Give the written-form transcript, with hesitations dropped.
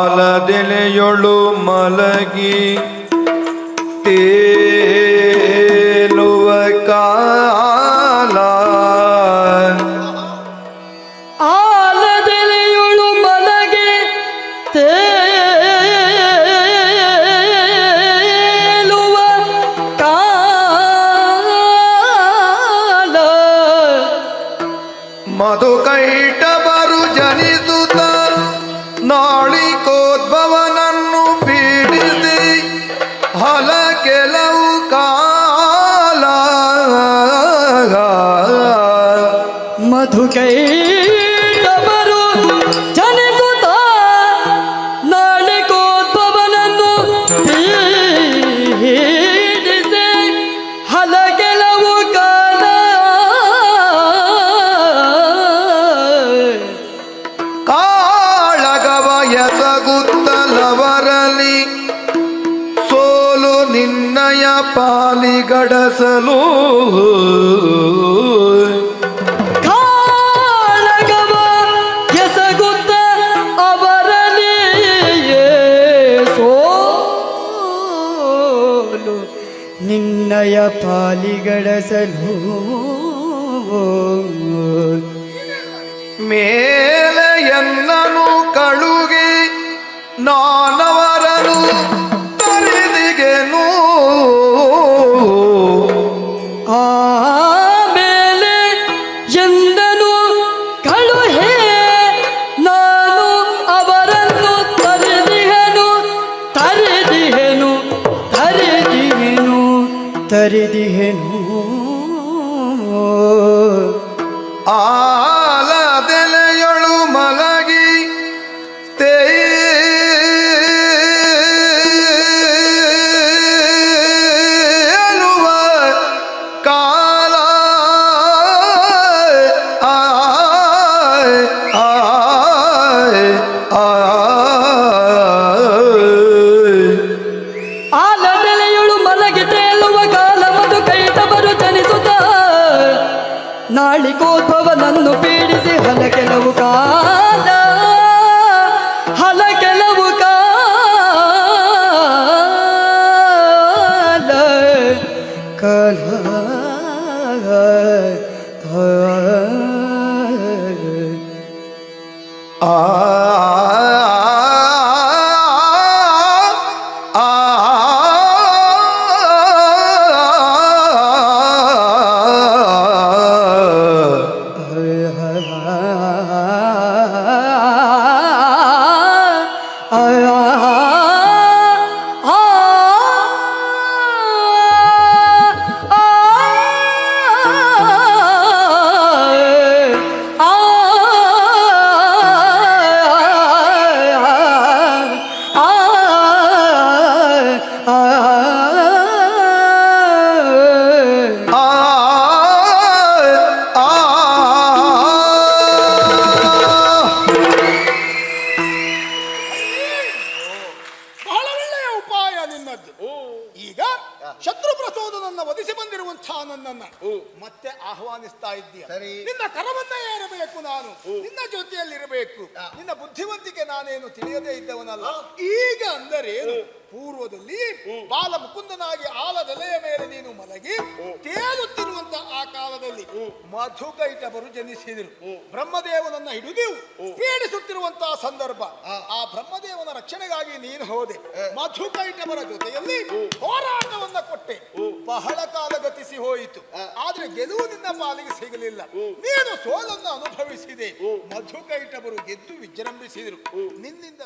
ಆಲದೆಲೆಯೊಳು ಮಲಗಿ ತೇಲುವ ಕಾಲ ಆಲದೆಲೆಯೊಳು ಮಲಗಿ ತೇಲುವ ಕಾಲ ಮಧುಕೈಟಭರು ಜನಿಸುತ್ತ ನಾಳಿಕೋದ್ಭವನನ್ನು ಪೀಡಿಸಿ ಹಲ ಕೆಲವು ಕಾಲ ಮಧುಕೈಟಭರು ಜನಿಸುತ್ತ ನಾಳಿಕೋದ್ಭವನನ್ನು ಪೀಡಿಸಿ ಹಲ ಕೆಲವು ಕಾಲ ಕಾಳಗವ ಎಸಗುತ್ತಲವರಲಿ ಸೋಲು ನಿನ್ನಯ ಪಾಲಿಗಡಸಲು ಕಾಳಗವ ಎಸಗುತ್ತ ಅವರಲ್ಲಿಯೇ ಸೋಲು ನಿನ್ನಯ ಪಾಲಿಗಡಸಲು ಮೇಲೆ ಎನ್ನನು ಕಳುಗಿ ನಾನವರನು ತರಿದಿಗೆನು ಆಮೇಲೆ ಎಂದನು ಕಳುಹೆ ನಾನು ಅವರನ್ನು ತರಿದಿಹೆನು ತರಿದಿಹೆನು ತರಿದಿಹೆನು ತರಿದಿಹೆನು ಆಲದೆಲೆಯೊಳು ಮಲಗಿ ತೇಲುವ ಕಾಲ ಆಲದೆಲೆಯೊಳು ಮಲಗಿ ತೇಲುವ ಕಾಲ ಮಧುಕೈಟಭರು ಜನಿಸುತ್ತ ನಾಳಿಕೋದ್ಭವನನ್ನು ಪೀಡಿಸಿ ಹಲ ಕೆಲವು ಕಾಲ ಹಲ ಕೆಲವು ಕಾಲ ಕಾಲ ಆ ಬಹಳ ಒಳ್ಳೆಯ ಉಪಾಯ ನಿನ್ನದ್ದು. ಈಗ ಶತ್ರು ಪ್ರಚೋದನನ್ನ ವಧಿಸಿ ಬಂದಿರುವಂತಹ ನನ್ನನ್ನ ಮತ್ತೆ ಆಹ್ವಾನಿಸ್ತಾ ಇದ್ದೀಯ. ನಿನ್ನ ಕರವನ್ನ ಏರಬೇಕು, ನಾನು ನಿನ್ನ ಜೊತೆಯಲ್ಲಿರಬೇಕು. ನಿನ್ನ ಬುದ್ಧಿವಂತಿಕೆ ನಾನೇನು ತಿಳಿಯದೇ ಇದ್ದವನಲ್ಲ. ಈಗ ಅಂದರೇನು, ಪೂರ್ವದಲ್ಲಿ ಬಾಲ ಮುಕುಂದನಾಗಿ ಆಲದೆಲೆಯ ಮೇಲೆ ನೀನು ಮಲಗಿ ತೇಲುತ್ತಿರುವಂತ ಆ ಕಾಲದಲ್ಲಿ ಮಧುಕೈಟಭರು ಜನಿಸಿದರು. ಬ್ರಹ್ಮದೇವನನ್ನ ಹಿಡಿದು ಪೀಡಿಸುತ್ತಿರುವಂತಹ ಸಂದರ್ಭ. ಆ ಬ್ರಹ್ಮದೇವನ ರಕ್ಷಣೆಗಾಗಿ ನೀನು ಹೋದೆ. ಮಧುಕೈಟಭರ ಜೊತೆಯಲ್ಲಿ ಹೋರಾಟವನ್ನ ಕೊಟ್ಟೆ. ಬಹಳ ಕಾಲ ಗತಿಸಿ ಹೋಯಿತು, ಆದ್ರೆ ಗೆಲುವು ನಿನ್ನ ಪಾಲಿಗೆ ಸಿಗಲಿಲ್ಲ. ನೀನು ಸೋಲನ್ನು ಅನುಭವಿಸಿದೆ. ಮಧುಕೈಟಭರು ಗೆದ್ದು ವಿಜೃಂಭಿಸಿದರು. ನಿನ್ನಿಂದ